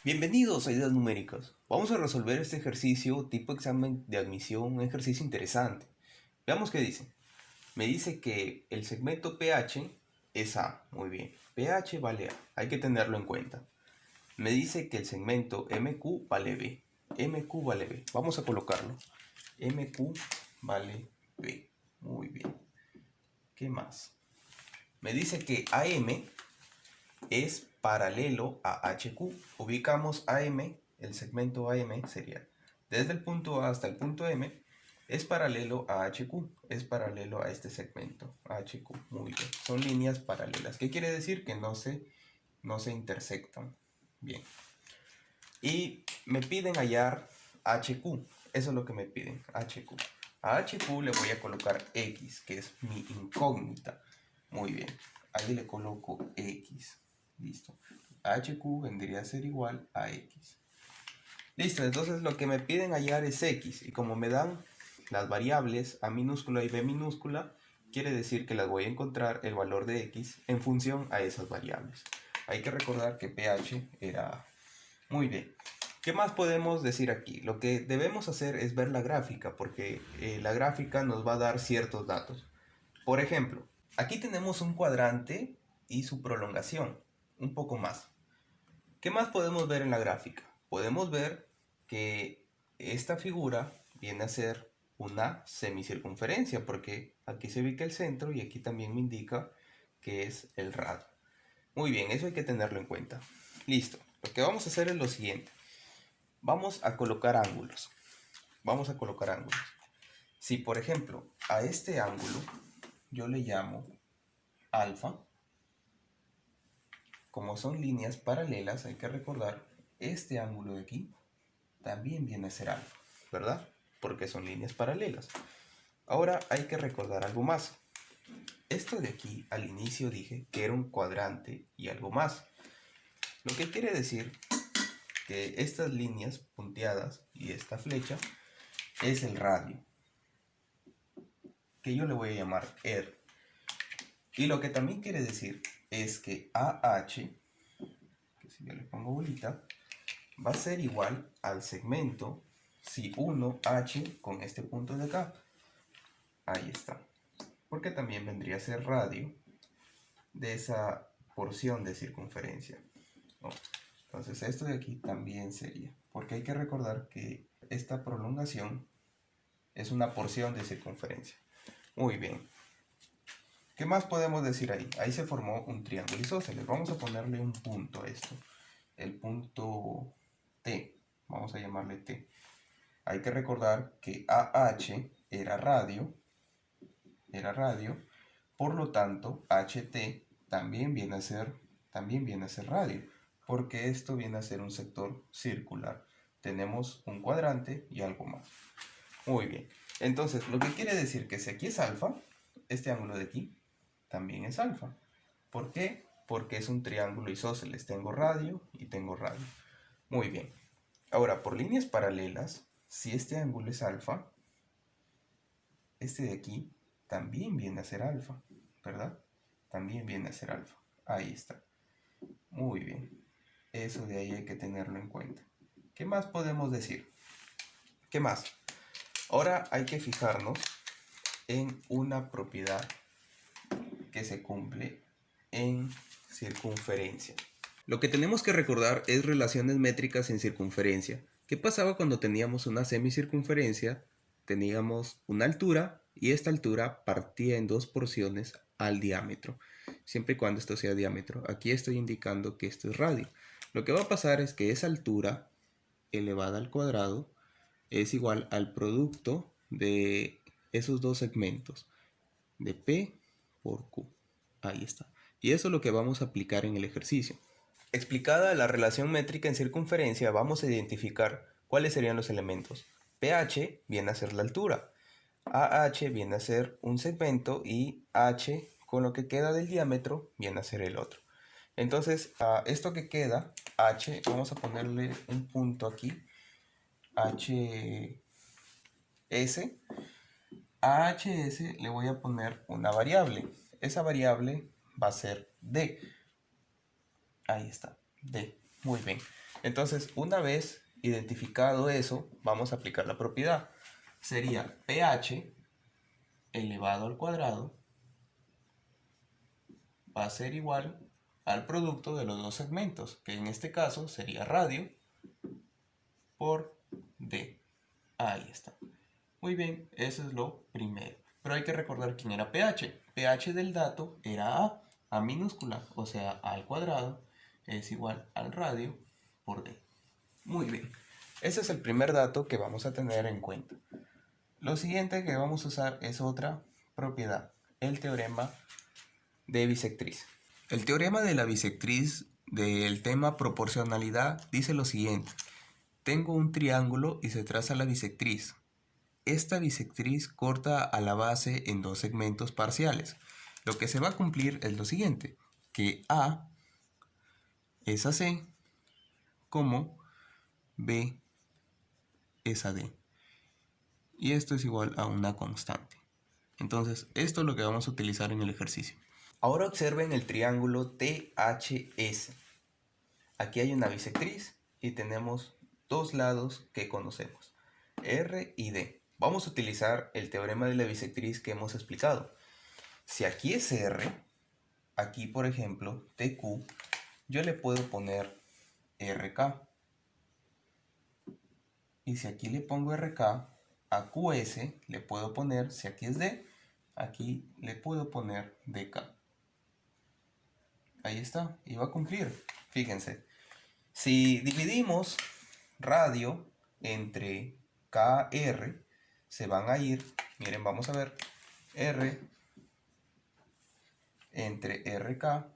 Bienvenidos a Ideas Numéricas. Vamos a resolver este ejercicio tipo examen de admisión, un ejercicio interesante. Veamos qué dice. Me dice que el segmento pH es A. Muy bien. pH vale A. Hay que tenerlo en cuenta. Me dice que el segmento MQ vale B. MQ vale B. Vamos a colocarlo. MQ vale B. Muy bien. ¿Qué más? Me dice que AM es paralelo a HQ. Ubicamos AM, el segmento AM sería desde el punto A hasta el punto M, es paralelo a HQ, es paralelo a este segmento, HQ. Muy bien, son líneas paralelas. ¿Qué quiere decir? Que no se intersectan. Bien. Y me piden hallar HQ, eso es lo que me piden, HQ. A HQ le voy a colocar X, que es mi incógnita. Muy bien, ahí le coloco X. Listo. HQ vendría a ser igual a X. Listo, entonces lo que me piden hallar es X. Y como me dan las variables A minúscula y B minúscula, quiere decir que las voy a encontrar el valor de X en función a esas variables. Hay que recordar que pH era A. Muy bien. ¿Qué más podemos decir aquí? Lo que debemos hacer es ver la gráfica, porque la gráfica nos va a dar ciertos datos. Por ejemplo, aquí tenemos un cuadrante y su prolongación, un poco más. ¿Qué más podemos ver en la gráfica? Podemos ver que esta figura viene a ser una semicircunferencia, porque aquí se ubica el centro y aquí también me indica que es el radio. Muy bien, eso hay que tenerlo en cuenta. Listo, lo que vamos a hacer es lo siguiente. Vamos a colocar ángulos. Vamos a colocar ángulos. Si, por ejemplo, a este ángulo yo le llamo alfa, como son líneas paralelas, hay que recordar, este ángulo de aquí también viene a ser alfa, ¿verdad? Porque son líneas paralelas. Ahora hay que recordar algo más. Esto de aquí, al inicio dije que era un cuadrante y algo más. Lo que quiere decir que estas líneas punteadas y esta flecha es el radio, que yo le voy a llamar R. Y lo que también quiere decir es que AH, que si yo le pongo bolita, va a ser igual al segmento si 1H con este punto de acá. Ahí está. Porque también vendría a ser radio de esa porción de circunferencia. Entonces esto de aquí también sería. Porque hay que recordar que esta prolongación es una porción de circunferencia. Muy bien. ¿Qué más podemos decir ahí? Ahí se formó un triángulo isósceles. Vamos a ponerle un punto a esto. El punto T. Vamos a llamarle T. Hay que recordar que AH era radio. Por lo tanto, HT también viene a ser radio. Porque esto viene a ser un sector circular. Tenemos un cuadrante y algo más. Muy bien. Entonces, lo que quiere decir que si aquí es alfa, este ángulo de aquí también es alfa. ¿Por qué? Porque es un triángulo isósceles. Tengo radio y tengo radio. Muy bien. Ahora, por líneas paralelas, si este ángulo es alfa, este de aquí también viene a ser alfa, ¿verdad? También viene a ser alfa. Ahí está. Muy bien. Eso de ahí hay que tenerlo en cuenta. ¿Qué más podemos decir? ¿Qué más? Ahora hay que fijarnos en una propiedad que se cumple en circunferencia. Lo que tenemos que recordar es relaciones métricas en circunferencia. ¿Qué pasaba cuando teníamos una semicircunferencia? Teníamos una altura y esta altura partía en dos porciones al diámetro, siempre y cuando esto sea diámetro. Aquí estoy indicando que esto es radio. Lo que va a pasar es que esa altura elevada al cuadrado es igual al producto de esos dos segmentos, de P por Q. Ahí está. Y eso es lo que vamos a aplicar en el ejercicio. Explicada la relación métrica en circunferencia, vamos a identificar cuáles serían los elementos. pH viene a ser la altura, AH viene a ser un segmento y H con lo que queda del diámetro viene a ser el otro. Entonces, a esto que queda, H, vamos a ponerle un punto aquí, HS. A HS le voy a poner una variable. Esa variable va a ser D. Ahí está, D. Muy bien. Entonces, una vez identificado eso, vamos a aplicar la propiedad. Sería pH elevado al cuadrado va a ser igual al producto de los dos segmentos, que en este caso sería radio por D. Ahí está. Muy bien, eso es lo primero. Pero hay que recordar quién era pH. pH del dato era A minúscula, o sea, A al cuadrado es igual al radio por D. Muy bien. Ese es el primer dato que vamos a tener en cuenta. Lo siguiente que vamos a usar es otra propiedad, el teorema de bisectriz. El teorema de la bisectriz del tema proporcionalidad dice lo siguiente. Tengo un triángulo y se traza la bisectriz. Esta bisectriz corta a la base en dos segmentos parciales. Lo que se va a cumplir es lo siguiente, que A es a C como B es a D. Y esto es igual a una constante. Entonces, esto es lo que vamos a utilizar en el ejercicio. Ahora observen el triángulo THS. Aquí hay una bisectriz y tenemos dos lados que conocemos, R y D. Vamos a utilizar el teorema de la bisectriz que hemos explicado. Si aquí es R, aquí por ejemplo, TQ, yo le puedo poner RK. Y si aquí le pongo RK, a QS le puedo poner, si aquí es D, aquí le puedo poner DK. Ahí está, y va a cumplir. Fíjense, si dividimos radio entre KR, se van a ir, miren, vamos a ver, R entre RK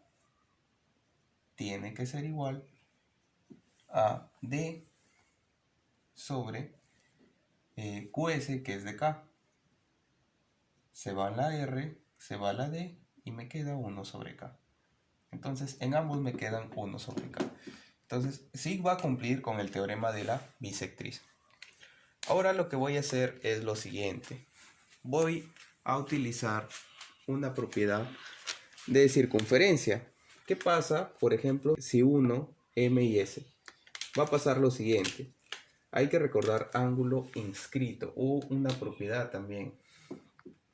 tiene que ser igual a D sobre QS, que es de K. Se va la R, se va la D y me queda 1 sobre K. Entonces, en ambos me quedan 1 sobre K. Entonces, sí va a cumplir con el teorema de la bisectriz. Ahora lo que voy a hacer es lo siguiente. Voy a utilizar una propiedad de circunferencia. ¿Qué pasa, por ejemplo, si uno M y S? Va a pasar lo siguiente. Hay que recordar ángulo inscrito o una propiedad también.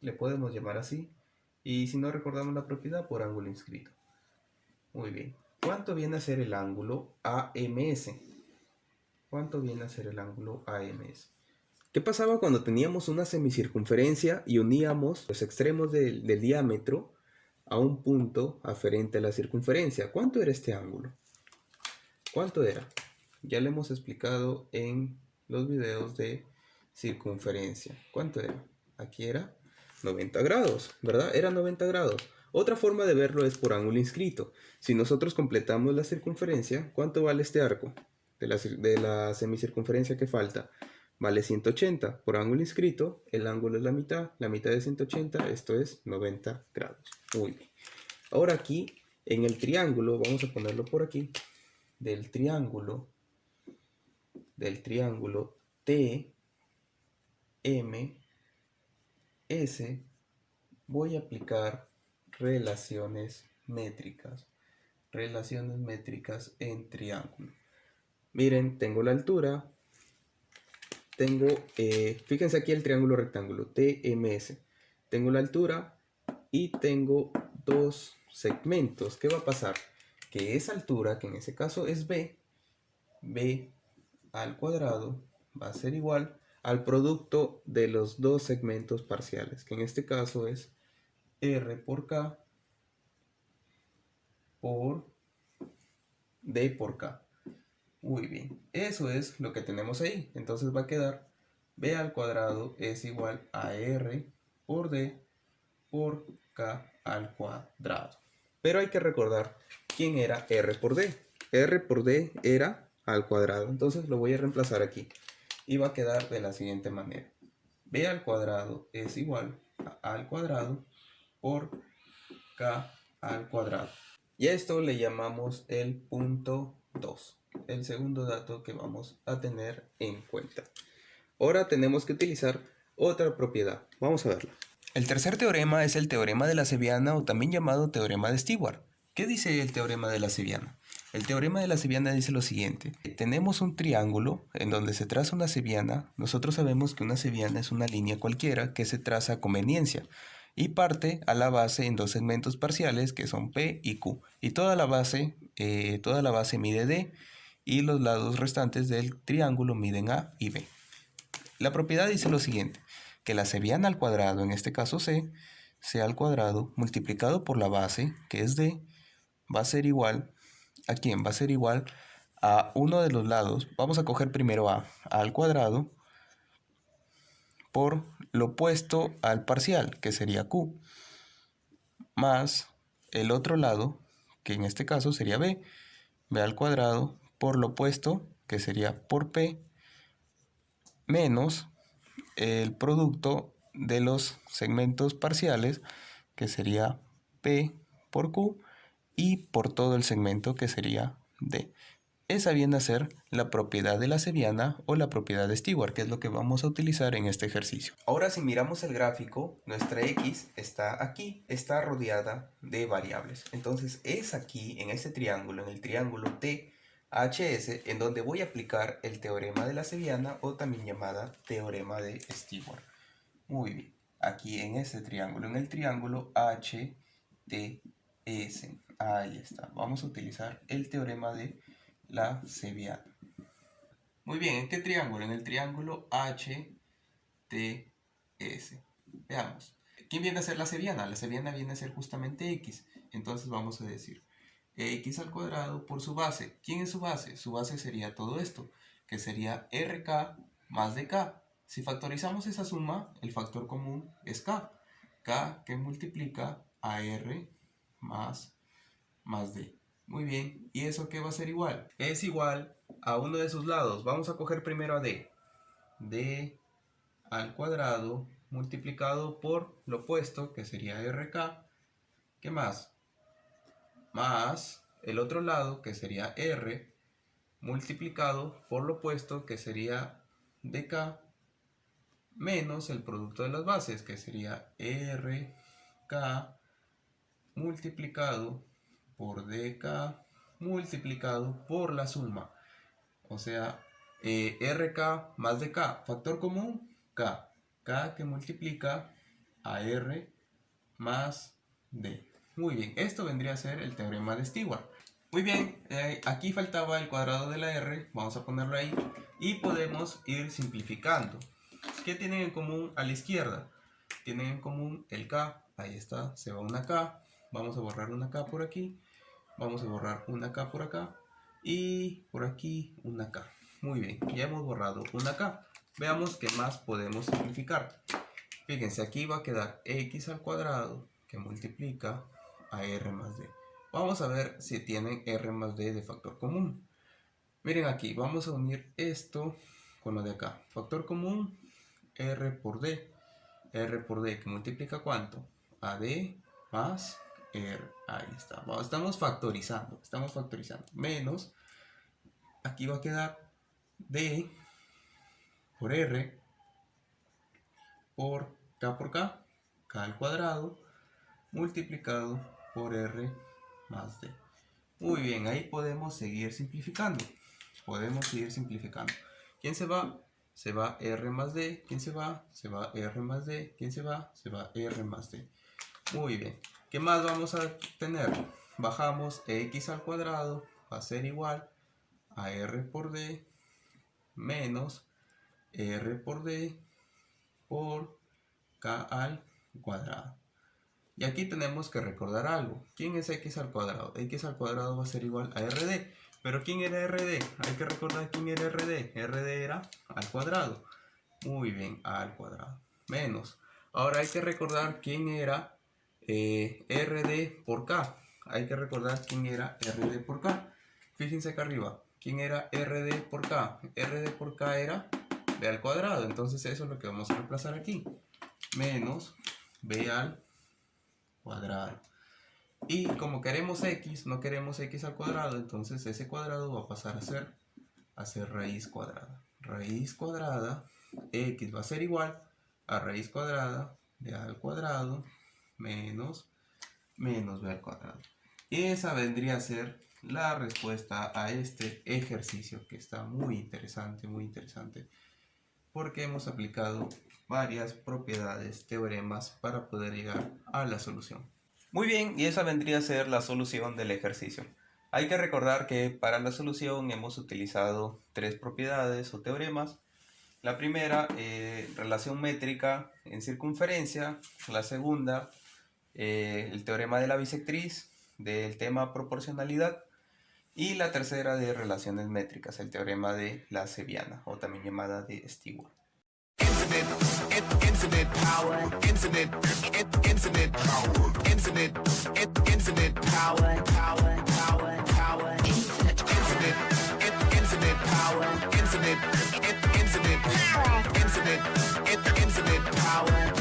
Le podemos llamar así. Y si no recordamos la propiedad, por ángulo inscrito. Muy bien. ¿Cuánto viene a ser el ángulo AMS? ¿Cuánto viene a ser el ángulo AMS? ¿Qué pasaba cuando teníamos una semicircunferencia y uníamos los extremos del diámetro a un punto aferente a la circunferencia? ¿Cuánto era este ángulo? ¿Cuánto era? Ya lo hemos explicado en los videos de circunferencia. ¿Cuánto era? Aquí era 90 grados, ¿verdad? Era 90 grados. Otra forma de verlo es por ángulo inscrito. Si nosotros completamos la circunferencia, ¿cuánto vale este arco de la semicircunferencia que falta? Vale 180. Por ángulo inscrito, el ángulo es la mitad de 180, esto es 90 grados. Muy bien. Ahora aquí, en el triángulo, vamos a ponerlo por aquí, del triángulo T, M, S, voy a aplicar relaciones métricas en triángulo. Miren, tengo la altura, fíjense aquí el triángulo rectángulo, TMS. Tengo la altura y tengo dos segmentos. ¿Qué va a pasar? Que esa altura, que en ese caso es B al cuadrado, va a ser igual al producto de los dos segmentos parciales, que en este caso es R por K por D por K. Muy bien, eso es lo que tenemos ahí. Entonces va a quedar B al cuadrado es igual a R por D por K al cuadrado. Pero hay que recordar quién era R por D. R por D era al cuadrado. Entonces lo voy a reemplazar aquí. Y va a quedar de la siguiente manera. B al cuadrado es igual a al cuadrado por K al cuadrado. Y a esto le llamamos el punto 2. El segundo dato que vamos a tener en cuenta. Ahora tenemos que utilizar otra propiedad. Vamos a verla. El tercer teorema es el teorema de la Ceviana o también llamado teorema de Stewart. ¿Qué dice el teorema de la Ceviana? El teorema de la Sevillana dice lo siguiente. Tenemos un triángulo en donde se traza una sevillana. Nosotros sabemos que una sevillana es una línea cualquiera que se traza a conveniencia y parte a la base en dos segmentos parciales que son P y Q. Y toda la base mide D y los lados restantes del triángulo miden A y B. La propiedad dice lo siguiente, que la sevillana al cuadrado, en este caso C al cuadrado multiplicado por la base, que es D, va a ser igual. ¿A quién? Va a ser igual a uno de los lados. Vamos a coger primero a al cuadrado por lo opuesto al parcial, que sería Q, más el otro lado, que en este caso sería B al cuadrado por lo opuesto, que sería por P, menos el producto de los segmentos parciales, que sería P por Q, y por todo el segmento, que sería D. Esa viene a ser la propiedad de la sevillana o la propiedad de Stewart, que es lo que vamos a utilizar en este ejercicio. Ahora, si miramos el gráfico, nuestra X está aquí, está rodeada de variables. Entonces es aquí, en este triángulo, en el triángulo THS, en donde voy a aplicar el teorema de la sevillana o también llamada teorema de Stewart. Muy bien, aquí en este triángulo, en el triángulo HTS, ahí está. Vamos a utilizar el teorema de la sevillana. Muy bien, ¿en qué triángulo? En el triángulo HTS. Veamos. ¿Quién viene a ser la sevillana? La sevillana viene a ser justamente X. Entonces vamos a decir X al cuadrado por su base. ¿Quién es su base? Su base sería todo esto, que sería RK más DK. Si factorizamos esa suma, el factor común es K. K que multiplica a R más D. Muy bien, ¿y eso qué va a ser igual? Es igual a uno de sus lados. Vamos a coger primero a D. D al cuadrado multiplicado por lo opuesto, que sería RK. ¿Qué más? Más el otro lado, que sería R, multiplicado por lo opuesto, que sería DK, menos el producto de las bases, que sería RK multiplicado por DK multiplicado por la suma. O sea, RK más DK, factor común, K. K que multiplica a R más D. Muy bien, esto vendría a ser el teorema de Stewart. Muy bien, aquí faltaba el cuadrado de la R, vamos a ponerlo ahí, y podemos ir simplificando. ¿Qué tienen en común a la izquierda? Tienen en común el K, ahí está, se va una K, vamos a borrar una K por aquí, vamos a borrar una K por acá, y por aquí una K. Muy bien, ya hemos borrado una K. Veamos qué más podemos simplificar. Fíjense, aquí va a quedar X al cuadrado que multiplica a R más D. Vamos a ver si tienen R más D de factor común. Miren aquí, vamos a unir esto con lo de acá. Factor común, R por D. R por D que multiplica ¿cuánto? AD más R. Ahí está. Estamos factorizando. Menos, aquí va a quedar D por R por K, K al cuadrado, multiplicado por R más D. Muy bien, ahí podemos seguir simplificando. ¿Quién se va? Se va R más D. ¿Quién se va? Se va R más D. ¿Quién se va? Se va R más D. Muy bien. ¿Qué más vamos a tener? Bajamos X al cuadrado. Va a ser igual a R por D menos R por D por K al cuadrado. Y aquí tenemos que recordar algo. ¿Quién es X al cuadrado? X al cuadrado va a ser igual a RD. ¿Pero quién era RD? Hay que recordar quién era RD. RD era al cuadrado. Muy bien, A al cuadrado. Menos. Ahora hay que recordar quién era RD por K. Hay que recordar quién era RD por K. Fíjense acá arriba. ¿Quién era RD por K? RD por K era B al cuadrado. Entonces eso es lo que vamos a reemplazar aquí. Menos B al cuadrado. Y como queremos X, no queremos X al cuadrado, entonces ese cuadrado va a pasar a ser raíz cuadrada. Raíz cuadrada, X va a ser igual a raíz cuadrada de A al cuadrado menos B al cuadrado. Y esa vendría a ser la respuesta a este ejercicio, que está muy interesante, porque hemos aplicado varias propiedades, teoremas para poder llegar a la solución. Muy bien, y esa vendría a ser la solución del ejercicio. Hay que recordar que para la solución hemos utilizado tres propiedades o teoremas. La primera, relación métrica en circunferencia. La segunda, el teorema de la bisectriz del tema proporcionalidad. Y la tercera, de relaciones métricas, el teorema de la Ceviana, o también llamada de Stewart. Infinite power, infinite power, infinite power, infinite power.